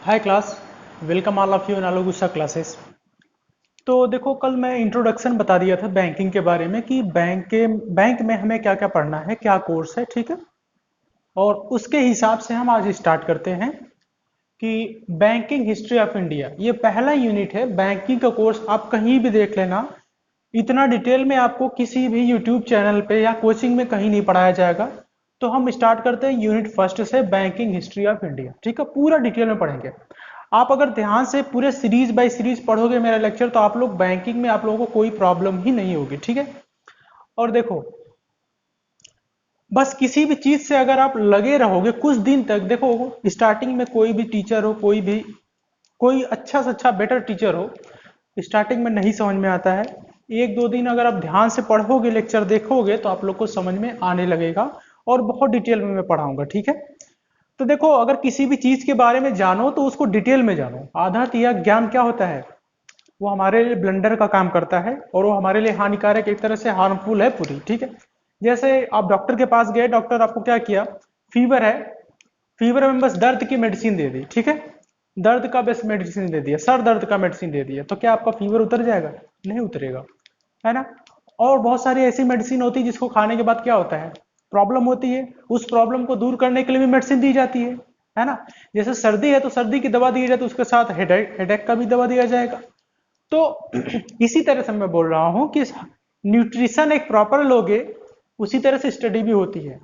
Hi class. Welcome all of you in आलोगुसा classes. तो देखो, कल मैं इंट्रोडक्शन बता दिया था बैंकिंग के बारे में कि बैंक में हमें क्या क्या पढ़ना है, क्या कोर्स है, ठीक है। और उसके हिसाब से हम आज स्टार्ट करते हैं कि बैंकिंग हिस्ट्री ऑफ इंडिया, ये पहला यूनिट है। बैंकिंग का कोर्स आप कहीं भी देख लेना, इतना डिटेल में आपको किसी भी यूट्यूब चैनल पे या कोचिंग में कहीं नहीं पढ़ाया जाएगा। तो हम स्टार्ट करते हैं यूनिट फर्स्ट से, बैंकिंग हिस्ट्री ऑफ इंडिया, ठीक है। पूरा डिटेल में पढ़ेंगे। आप अगर ध्यान से पूरे सीरीज बाय सीरीज पढ़ोगे मेरा लेक्चर, तो आप लोग बैंकिंग में आप लोगों को कोई प्रॉब्लम ही नहीं होगी, ठीक है। और देखो, बस किसी भी चीज से अगर आप लगे रहोगे कुछ दिन तक, देखो स्टार्टिंग में कोई भी टीचर हो, कोई अच्छा से अच्छा बेटर टीचर हो, स्टार्टिंग में नहीं समझ में आता है। एक दो दिन अगर आप ध्यान से पढ़ोगे, लेक्चर देखोगे, तो आप लोग को समझ में आने लगेगा। और बहुत डिटेल में मैं पढ़ाऊंगा, ठीक है। तो देखो, अगर किसी भी चीज के बारे में जानो तो उसको डिटेल में जानो। आधा दिया ज्ञान क्या होता है, वो हमारे लिए ब्लंडर का काम करता है और वो हमारे लिए हानिकारक, एक तरह से हार्मफुल है पूरी, ठीक है। जैसे आप डॉक्टर के पास गए, डॉक्टर आपको क्या किया, फीवर है, फीवर में बस दर्द की मेडिसिन दे दी, ठीक है। दर्द का बस मेडिसिन दे दिया, सर दर्द का मेडिसिन दे दिया, तो क्या आपका फीवर उतर जाएगा? नहीं उतरेगा, है ना। और बहुत सारी ऐसी मेडिसिन होती है जिसको खाने के बाद क्या होता है, प्रॉब्लम होती है। उस प्रॉब्लम को दूर करने के लिए भी मेडिसिन दी जाती है ना। जैसे सर्दी है तो सर्दी की दवा दी जाए, तो उसके साथ हेडेक हेडेक का भी दवा दिया जाएगा। तो इसी तरह से मैं बोल रहा हूं कि न्यूट्रिशन एक प्रॉपर लोगे, उसी तरह से स्टडी भी होती है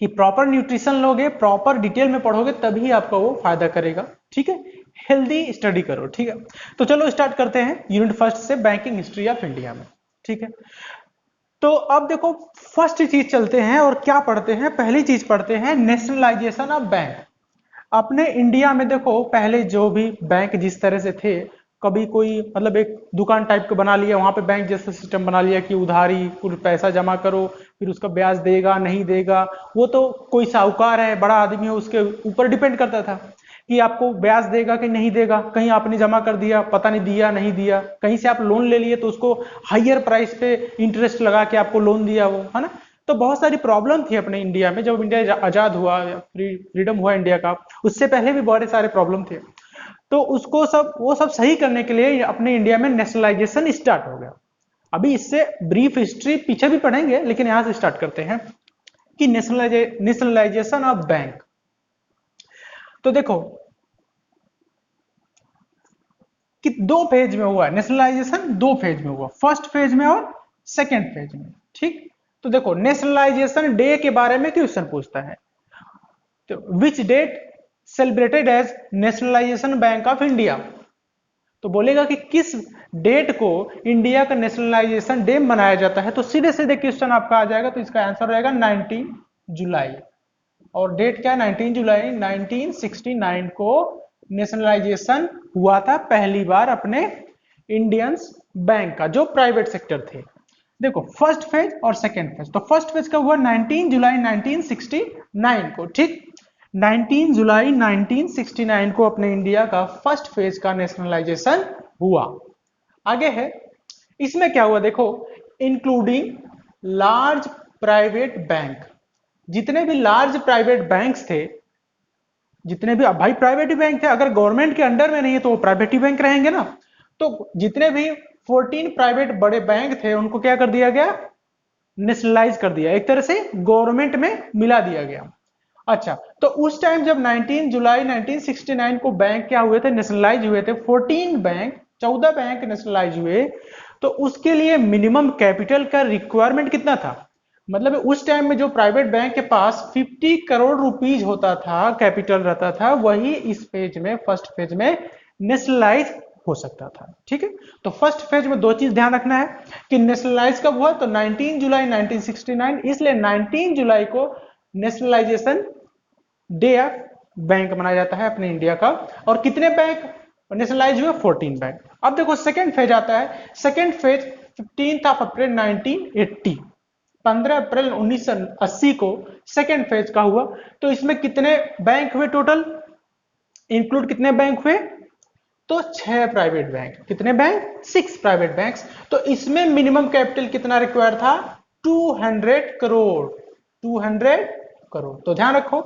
कि प्रॉपर न्यूट्रिशन लोगे, प्रॉपर डिटेल में पढ़ोगे, तभी आपका वो फायदा करेगा, ठीक है। हेल्दी स्टडी करो, ठीक है। तो चलो स्टार्ट करते हैं यूनिट फर्स्ट से, बैंकिंग हिस्ट्री ऑफ इंडिया में, ठीक है। तो अब देखो, फर्स्ट चीज चलते हैं और क्या पढ़ते हैं। पहली चीज पढ़ते हैं नेशनलाइजेशन ऑफ बैंक। अपने इंडिया में देखो, पहले जो भी बैंक जिस तरह से थे, कभी कोई मतलब एक दुकान टाइप का बना लिया, वहां पे बैंक जैसा सिस्टम बना लिया कि उधारी कुछ पैसा जमा करो, फिर उसका ब्याज देगा नहीं देगा। वो तो कोई साहूकार है, बड़ा आदमी है, उसके ऊपर डिपेंड करता था कि आपको ब्याज देगा कि नहीं देगा। कहीं आपने जमा कर दिया, पता नहीं दिया नहीं दिया, कहीं से आप लोन ले लिए तो उसको हाइयर प्राइस पे इंटरेस्ट लगा के आपको लोन दिया, वो है ना। तो बहुत सारी प्रॉब्लम थी अपने इंडिया में, जब इंडिया आजाद हुआ, फ्रीडम हुआ इंडिया का, उससे पहले भी बहुत सारे प्रॉब्लम थे। तो उसको सब वो सब सही करने के लिए अपने इंडिया में नेशनलाइजेशन स्टार्ट हो गया। अभी इससे ब्रीफ हिस्ट्री पीछे भी पढ़ेंगे, लेकिन यहां से स्टार्ट करते हैं कि नेशनलाइजेशन ऑफ बैंक। तो देखो कि दो फेज में हुआ नेशनलाइजेशन, दो फेज में हुआ, फर्स्ट फेज में और सेकेंड फेज में, ठीक। तो देखो, नेशनलाइजेशन डे के बारे में क्वेश्चन पूछता है, तो which date celebrated as nationalisation bank of India. तो बोलेगा कि किस डेट को इंडिया का नेशनलाइजेशन डे मनाया जाता है, तो सीधे सीधे क्वेश्चन आपका आ जाएगा। तो इसका आंसर रहेगा 19 जुलाई। और डेट क्या है? 19 जुलाई 1969 को नेशनलाइजेशन हुआ था पहली बार अपने इंडियंस बैंक का, जो प्राइवेट सेक्टर थे। देखो, फर्स्ट फेज और सेकेंड फेज। तो फर्स्ट फेज का हुआ 19 जुलाई 1969 को, ठीक। 19 जुलाई 1969 को अपने इंडिया का फर्स्ट फेज का नेशनलाइजेशन हुआ। आगे है, इसमें क्या हुआ देखो, इंक्लूडिंग लार्ज प्राइवेट बैंक। जितने भी लार्ज प्राइवेट बैंक्स थे, जितने भी, अब भाई प्राइवेट ही बैंक थे, अगर गवर्नमेंट के अंडर में नहीं है तो वो प्राइवेट ही बैंक रहेंगे ना। तो जितने भी 14 प्राइवेट बड़े बैंक थे, उनको क्या कर दिया गया, नेशनलाइज कर दिया, एक तरह से गवर्नमेंट में मिला दिया गया। अच्छा, तो उस टाइम जब 19 जुलाई 1969 को बैंक क्या हुए थे, नेशनलाइज हुए थे, 14 बैंक, 14 बैंक नेशनलाइज हुए। तो उसके लिए मिनिमम कैपिटल का रिक्वायरमेंट कितना था, मतलब उस टाइम में जो प्राइवेट बैंक के पास 50 करोड़ रुपीज होता था, कैपिटल रहता था, वही इस फेज में, फर्स्ट फेज में नेशनलाइज हो सकता था, ठीक है। तो फर्स्ट फेज में दो चीज ध्यान रखना है कि नेशनलाइज कब हुआ, तो 19 जुलाई 1969, इसलिए 19 जुलाई को नेशनलाइजेशन डे ऑफ बैंक मनाया जाता है अपने इंडिया का। और कितने बैंक नेशनलाइज हुए? 14 बैंक। अब देखो सेकंड फेज आता है। सेकंड फेज 15 अप्रैल 1980, 15 अप्रैल 1980 को सेकंड फेज का हुआ। तो इसमें कितने बैंक हुए टोटल, इंक्लूड कितने बैंक हुए, तो 6 प्राइवेट बैंक। कितने बैंक? 6 private banks. तो इसमें मिनिमम कैपिटल कितना रिक्वायर था, 200 करोड़। 200 करोड़। तो ध्यान रखो,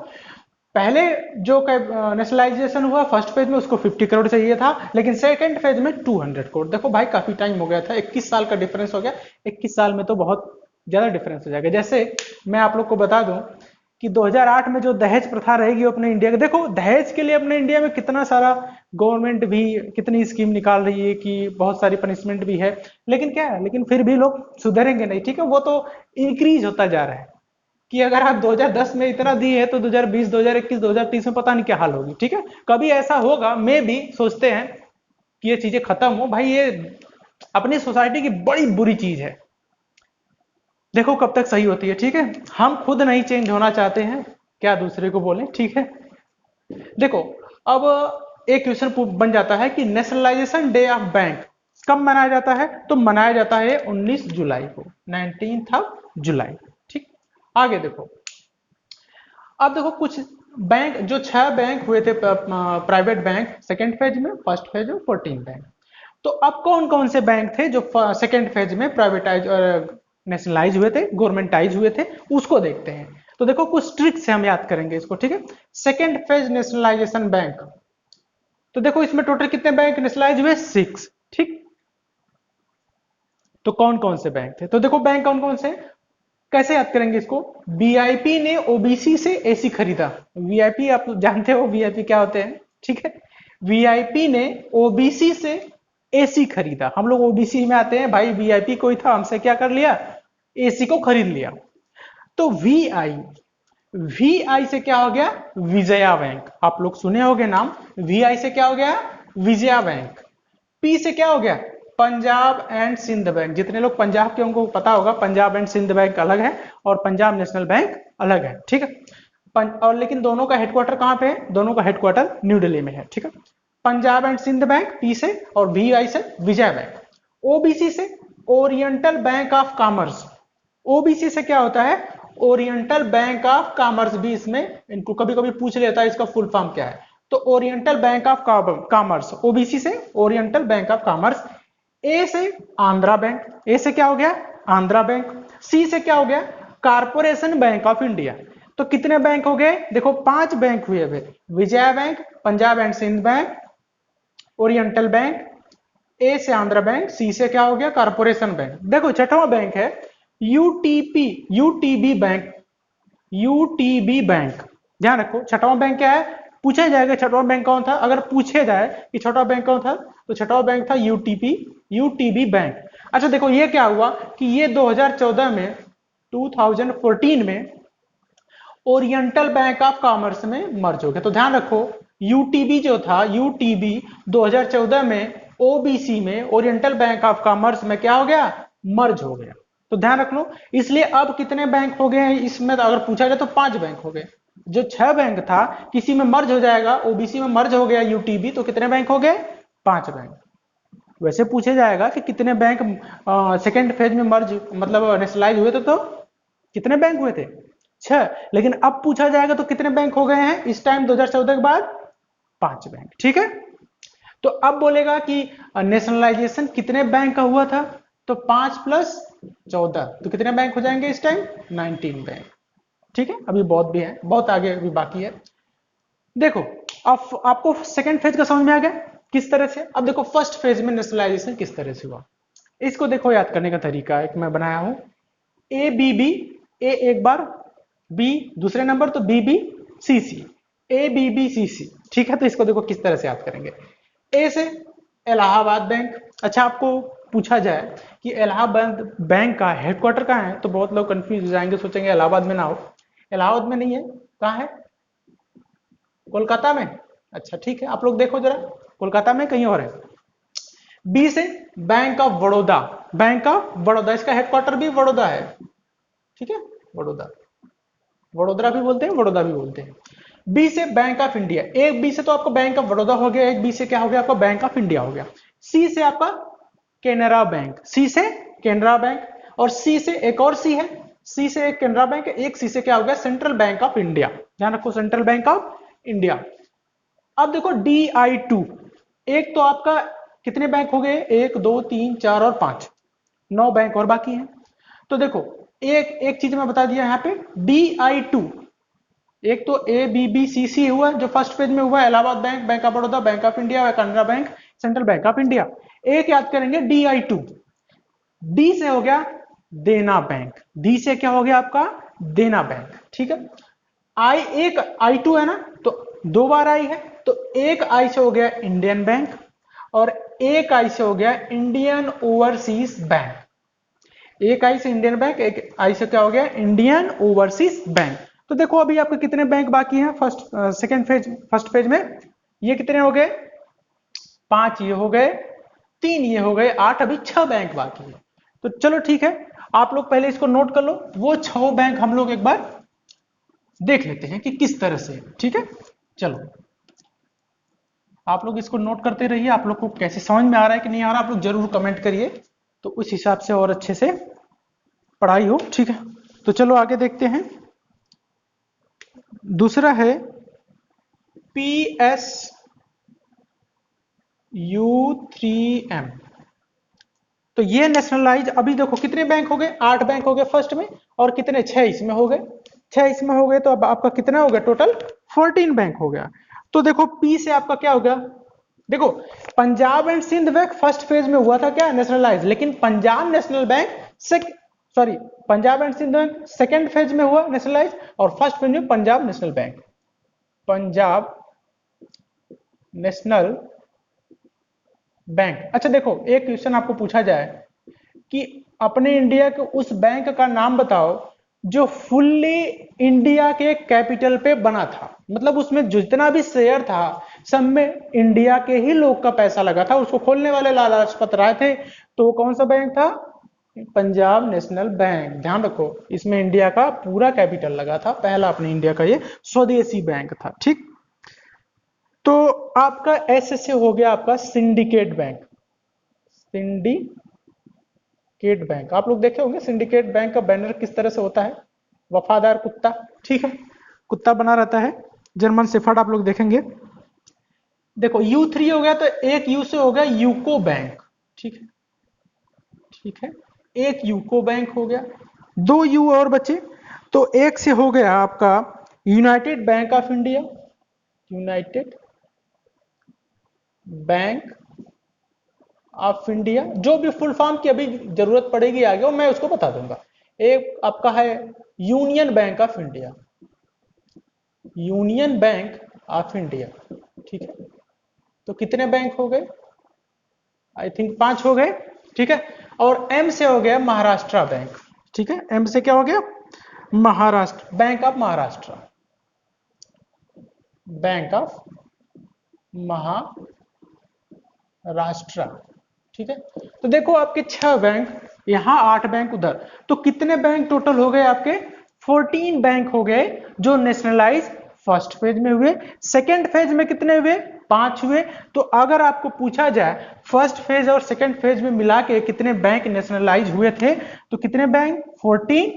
पहले जो नेशनलाइजेशन हुआ फर्स्ट फेज में उसको 50 करोड़ चाहिए था, लेकिन सेकंड फेज में 200 करोड़। देखो भाई काफी टाइम हो गया था, 21 साल का डिफरेंस हो गया। 21 साल में तो बहुत ज्यादा डिफरेंस हो जाएगा। जैसे मैं आप लोग को बता दूं कि 2008 में जो दहेज प्रथा रहेगी अपने इंडिया के, देखो दहेज के लिए अपने इंडिया में कितना सारा गवर्नमेंट भी कितनी स्कीम निकाल रही है कि बहुत सारी पनिशमेंट भी है, लेकिन क्या है, लेकिन फिर भी लोग सुधरेंगे नहीं, ठीक है। वो तो इंक्रीज होता जा रहा है कि अगर आप 2010 में इतना दिए है तो 2020, 2021, 2030 में पता नहीं क्या हाल होगी, ठीक है। कभी ऐसा होगा, मैं भी सोचते हैं कि ये चीजें खत्म हो भाई, ये अपनी सोसाइटी की बड़ी बुरी चीज है। देखो कब तक सही होती है, ठीक है। हम खुद नहीं चेंज होना चाहते हैं, क्या दूसरे को बोलें, ठीक है। देखो अब एक क्वेश्चन बन जाता है कि नेशनलाइजेशन डे ऑफ बैंक कब मनाया जाता है, तो मनाया जाता है 19 जुलाई को, 19 जुलाई, ठीक। आगे देखो, अब देखो कुछ बैंक, जो 6 बैंक हुए थे प्राइवेट बैंक सेकेंड फेज में, फर्स्ट फेज में 14 बैंक। तो अब कौन कौन से बैंक थे जो सेकेंड फेज में प्राइवेटाइज और नेशनलाइज हुए थे, गवर्नमेंटाइज हुए थे, उसको देखते हैं। तो देखो कुछ ट्रिक्स से हम याद करेंगे इसको, ठीक है। सेकेंड फेज नेशनलाइजेशन बैंक, तो देखो इसमें टोटल कितने बैंक नेशनलाइज हुए, 6, ठीक। तो कौन कौन से बैंक थे, तो देखो बैंक कौन कौन से, कैसे याद करेंगे इसको। वीआईपी ने ओबीसी से एसी खरीदा, वीआईपी आप जानते हो वीआईपी क्या होते हैं, ठीक है। वीआईपी ने ओबीसी से एसी खरीदा, हम लोग ओबीसी में आते हैं भाई, वीआईपी कोई था, हमसे क्या कर लिया, एसी को खरीद लिया। तो वीआई, वीआई से क्या हो गया, विजया बैंक, आप लोग सुने होंगे नाम। वीआई से क्या हो गया, विजया बैंक। पी से क्या हो गया, पंजाब एंड सिंध बैंक। जितने लोग पंजाब के उनको पता होगा, पंजाब एंड सिंध बैंक अलग है और पंजाब नेशनल बैंक अलग है, ठीक है। और लेकिन दोनों का हेडक्वार्टर कहां पे है, दोनों का हेडक्वार्टर न्यू दिल्ली में है, ठीक है। Punjab and Sindh bank P से, और वीआई से विजय बैंक। ओबीसी से oriental bank of commerce, OBC से क्या होता है, ओरिएंटल बैंक ऑफ कॉमर्स भी इसमें इनको कभी कभी पूछ लेता है इसका फुल फॉर्म क्या है। तो oriental bank of commerce, OBC से ओरिएंटल बैंक ऑफ कॉमर्स। ए से आंध्रा बैंक, ए से क्या हो गया, आंध्रा बैंक। सी से क्या हो गया, कारपोरेशन बैंक ऑफ इंडिया। तो कितने बैंक हो गए, देखो 5 बैंक हुए हुए, Vijaya Bank, Punjab and Sindh Bank, Oriental Bank, ए से आंध्रा बैंक, सी से क्या हो गया, कारपोरेशन बैंक। देखो छठवां बैंक है UTP, UTV bank, UTV bank. ध्यान रखो छठवां बैंक क्या है, पूछा जाएगा छठवां बैंक कौन था, अगर पूछे जाए कि छठवां बैंक कौन था, तो छठवां बैंक था यूटीपी, यूटीबी बैंक। अच्छा देखो ये क्या हुआ कि ये 2014 में, 2014 में ओरिएंटल बैंक ऑफ कॉमर्स में मर्ज हो गया। तो ध्यान रखो यूटीबी जो था, यूटीबी 2014 में ओबीसी में ओरिएंटल बैंक ऑफ कॉमर्स में क्या हो गया, मर्ज हो गया। तो ध्यान रख लो, इसलिए अब कितने बैंक हो गए हैं इसमें, तो अगर पूछा जाए तो 5 बैंक हो गए। जो 6 बैंक था किसी में मर्ज हो जाएगा, ओबीसी में मर्ज हो गया यूटीबी, तो कितने बैंक हो गए, 5 बैंक। वैसे पूछे जाएगा कि कितने बैंक सेकेंड फेज में मर्ज मतलब नेशनलाइज हुए थे, तो कितने बैंक हुए थे, 6। लेकिन अब पूछा जाएगा तो कितने बैंक हो गए हैं इस टाइम 2014 के बाद, 5 बैंक, ठीक है। तो अब बोलेगा कि नेशनलाइजेशन कितने बैंक का हुआ था, तो 5 + 14, तो कितने बैंक हो जाएंगे इस टाइम, 19 बैंक, ठीक है। अभी बहुत भी है, बहुत आगे अभी बाकी है। देखो अब आपको सेकंड फेज का समझ में आ गया किस तरह से। अब देखो फर्स्ट फेज में नेशनलाइजेशन किस तरह से हुआ, इसको देखो याद करने का तरीका एक मैं बनाया हूं। ए बी बी, ए एक बार, बी दूसरे नंबर, तो B B C C, A B B C C, ठीक है। तो इसको देखो किस तरह से याद करेंगे। ए से इलाहाबाद बैंक। अच्छा आपको पूछा जाए कि इलाहाबाद बैंक का हेडक्वार्टर कहाँ है, तो बहुत लोग कंफ्यूज हो जाएंगे, सोचेंगे इलाहाबाद में ना हो। इलाहाबाद में नहीं है, कहाँ है, कोलकाता में। अच्छा ठीक है, आप लोग देखो जरा, कोलकाता में कहीं और है। बी से bank of Baroda, bank of Baroda, इसका हेडक्वार्टर भी बड़ौदा है, ठीक है, बड़ौदा, वडोदरा भी बोलते हैं, बड़ौदा भी बोलते हैं। बी से बैंक ऑफ इंडिया, एक बी से तो आपका बैंक ऑफ बड़ौदा हो गया, एक बी से क्या हो गया आपका, बैंक ऑफ इंडिया हो गया। सी से आपका केनरा बैंक, सी से केनरा बैंक, और सी से एक और सी है, सी से एक केनरा बैंक, एक सी से क्या हो गया, सेंट्रल बैंक ऑफ इंडिया। ध्यान रखो सेंट्रल बैंक ऑफ इंडिया। अब देखो DI2, एक तो आपका कितने बैंक हो गए, 1 2 3 4 और 5, 9 बैंक और बाकी हैं। तो देखो एक एक चीज मैं बता दिया यहाँ पे, DI2 एक तो ABBCC हुआ जो फर्स्ट पेज में हुआ, Allahabad bank, bank of Baroda, bank of India, Canara bank, central bank of India. एक याद करेंगे DI2, डी से हो गया देना बैंक, डी से क्या हो गया आपका देना बैंक, ठीक है। आई, एक I2 है ना, तो दो बार आई है, तो एक आई से हो गया इंडियन बैंक और एक आई से हो गया इंडियन ओवरसीज बैंक। एक आई से इंडियन बैंक, एक आई से क्या हो गया इंडियन ओवरसीज बैंक। तो देखो अभी आपके कितने बैंक बाकी हैं फर्स्ट पेज में, ये कितने हो गए 5, ये हो गए 3, ये हो गए 8, अभी 6 बैंक बाकी है। तो चलो ठीक है, आप लोग पहले इसको नोट कर लो, वो 6 बैंक हम लोग एक बार देख लेते हैं कि किस तरह से, ठीक है। चलो आप लोग इसको नोट करते रहिए, आप लोग को कैसे समझ में आ रहा है कि नहीं आ रहा, आप लोग जरूर कमेंट करिए, तो उस हिसाब से और अच्छे से पढ़ाई हो, ठीक है। तो चलो आगे देखते हैं। दूसरा है PSU3M। तो ये नेशनलाइज, अभी देखो कितने बैंक हो गए 8 बैंक हो गए फर्स्ट में, और कितने 6 इसमें हो गए, 6 इसमें हो गए, तो अब आपका कितना हो गया टोटल 14 बैंक हो गया। तो देखो पी से आपका क्या हो गया, देखो Punjab and Sindh bank first phase में हुआ था क्या नेशनलाइज, लेकिन Punjab national bank Punjab and Sindh bank second phase में हुआ नेशनलाइज, और फर्स्ट फेज में Punjab national bank, Punjab national bank. अच्छा देखो एक क्वेश्चन आपको पूछा जाए कि अपने इंडिया के उस बैंक का नाम बताओ जो फुल्ली इंडिया के कैपिटल पे बना था, मतलब उसमें जितना भी शेयर था सब में इंडिया के ही लोग का पैसा लगा था, उसको खोलने वाले लाला लाजपत राय थे, तो वो कौन सा बैंक था पंजाब नेशनल बैंक। ध्यान रखो इसमें इंडिया का पूरा कैपिटल लगा था, पहला अपने इंडिया का ये स्वदेशी बैंक था, ठीक। तो आपका एस से हो गया आपका सिंडिकेट बैंक, सिंडिकेट बैंक आप लोग देखे होंगे, सिंडिकेट बैंक का बैनर किस तरह से होता है, वफादार कुत्ता, ठीक है, कुत्ता बना रहता है, जर्मन शेफर्ड आप लोग देखेंगे। देखो U3 हो गया, तो एक यू से हो गया यूको बैंक, ठीक है, ठीक है, एक यूको बैंक हो गया, 2 यू और बचे, तो एक से हो गया आपका United bank of India, United bank of India, जो भी फुल फॉर्म की अभी जरूरत पड़ेगी आगे वो मैं उसको बता दूंगा। एक आपका है union bank of India, union bank of India, ठीक है। तो कितने बैंक हो गए, आई थिंक 5 हो गए, ठीक है। और एम से हो गया महाराष्ट्र बैंक, ठीक है, एम से क्या हो गया Maharashtra, bank of Maharashtra, bank of Maharashtra, ठीक है। तो देखो आपके 6 बैंक, यहां 8 बैंक उधर, तो कितने बैंक टोटल हो गए आपके 14 बैंक हो गए जो नेशनलाइज फर्स्ट फेज में हुए। सेकेंड फेज में कितने हुए 5 हुए। तो अगर आपको पूछा जाए फर्स्ट फेज और सेकेंड फेज में मिला के कितने बैंक नेशनलाइज हुए थे, तो कितने बैंक 14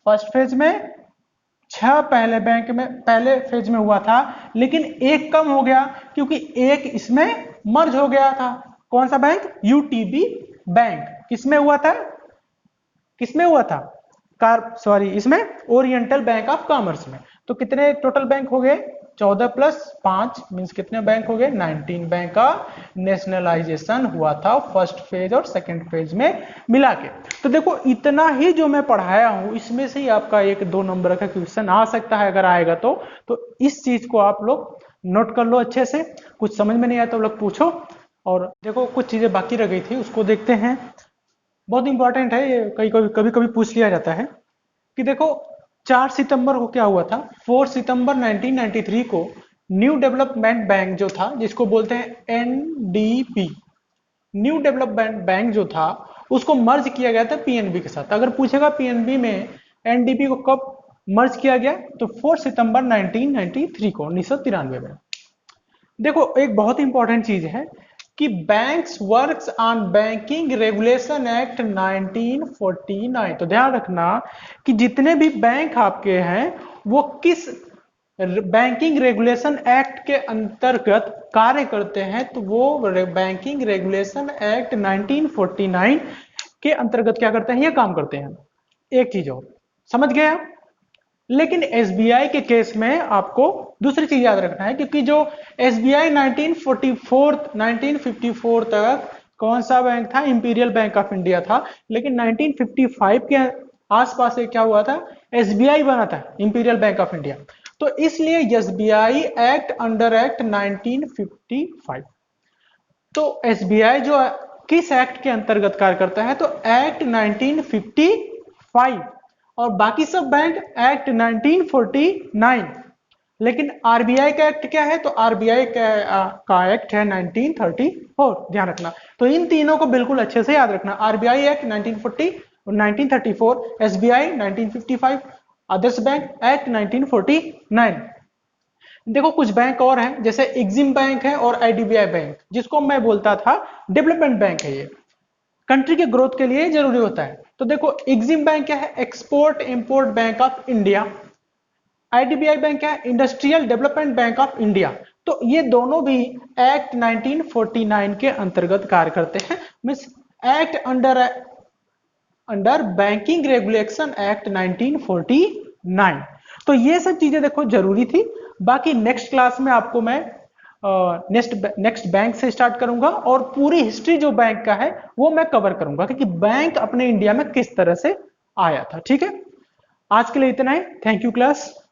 फर्स्ट फेज में, 6 पहले फेज में हुआ था, लेकिन एक कम हो गया क्योंकि एक इसमें मर्ज हो गया था। कौन सा बैंक UTB बैंक, किसमें हुआ था, किसमें हुआ था इसमें ओरिएंटल बैंक ऑफ कॉमर्स में। तो कितने टोटल बैंक हो गए 14 प्लस 5 मींस कितने बैंक हो गए 19 बैंक का नेशनलाइजेशन हुआ था फर्स्ट फेज और सेकंड फेज में मिला के। तो देखो इतना ही जो मैं पढ़ाया हूं इसमें से ही आपका 1-2 नंबर का क्वेश्चन आ सकता है अगर आएगा तो इस चीज को आप लोग नोट कर लो अच्छे से। कुछ समझ में नहीं आया तो लोग पूछो। और देखो कुछ चीजें बाकी रह गई थी उसको देखते हैं, बहुत इंपॉर्टेंट है ये, कभी कभी पूछ लिया जाता है कि देखो 4 सितंबर को क्या हुआ था, 4 सितंबर 1993 को न्यू डेवलपमेंट बैंक जो था जिसको बोलते हैं NDB, न्यू डेवलपमेंट बैंक जो था उसको मर्ज किया गया था PNB के साथ। अगर पूछेगा PNB में NDB को कब मर्ज किया गया तो 4 सितंबर 1993 को 1993 में। देखो एक बहुत इंपॉर्टेंट चीज है कि banks works on banking regulation act 1949। तो ध्यान रखना कि जितने भी बैंक आपके हैं वो किस बैंकिंग रेगुलेशन एक्ट के अंतर्गत कार्य करते हैं, तो वो बैंकिंग रेगुलेशन एक्ट 1949 के अंतर्गत क्या करते हैं, ये काम करते हैं। एक चीज और समझ गए आप, लेकिन एसबीआई के केस में आपको दूसरी चीज याद रखना है, क्योंकि जो एसबीआई 1954 तक कौन सा बैंक था, इंपीरियल बैंक ऑफ इंडिया था, लेकिन 1955 के आसपास से क्या हुआ था, एसबीआई बना था, इंपीरियल बैंक ऑफ इंडिया। तो इसलिए एसबीआई एक्ट अंडर एक्ट 1955। तो एसबीआई जो किस एक्ट के अंतर्गत कार्य करता है, तो एक्ट 1955, और बाकी सब बैंक एक्ट 1949। लेकिन आरबीआई का एक्ट क्या है, तो आरबीआई का एक्ट है 1934, ध्यान रखना। तो इन तीनों को बिल्कुल अच्छे से याद रखना, आरबीआई एक्ट 1940 और 1934, एसबीआई 1955, अदर्स बैंक एक्ट 1949। देखो कुछ बैंक और हैं, जैसे एग्जिम बैंक है और आईडीबीआई बैंक, जिसको मैं बोलता था डेवलपमेंट बैंक है, ये कंट्री के ग्रोथ के लिए जरूरी होता है। तो देखो एग्जिम बैंक क्या है, export import bank of India. IDBI bank क्या है, industrial development bank of India. तो ये दोनों भी एक्ट 1949 के अंतर्गत कार्य करते हैं। Means act under banking regulation act 1949। तो ये सब चीजें देखो जरूरी थी। बाकी नेक्स्ट क्लास में आपको मैं नेक्स्ट बैंक से स्टार्ट करूंगा, और पूरी हिस्ट्री जो बैंक का है वो मैं कवर करूंगा, क्योंकि बैंक अपने इंडिया में किस तरह से आया था। ठीक है, आज के लिए इतना ही। Thank you class.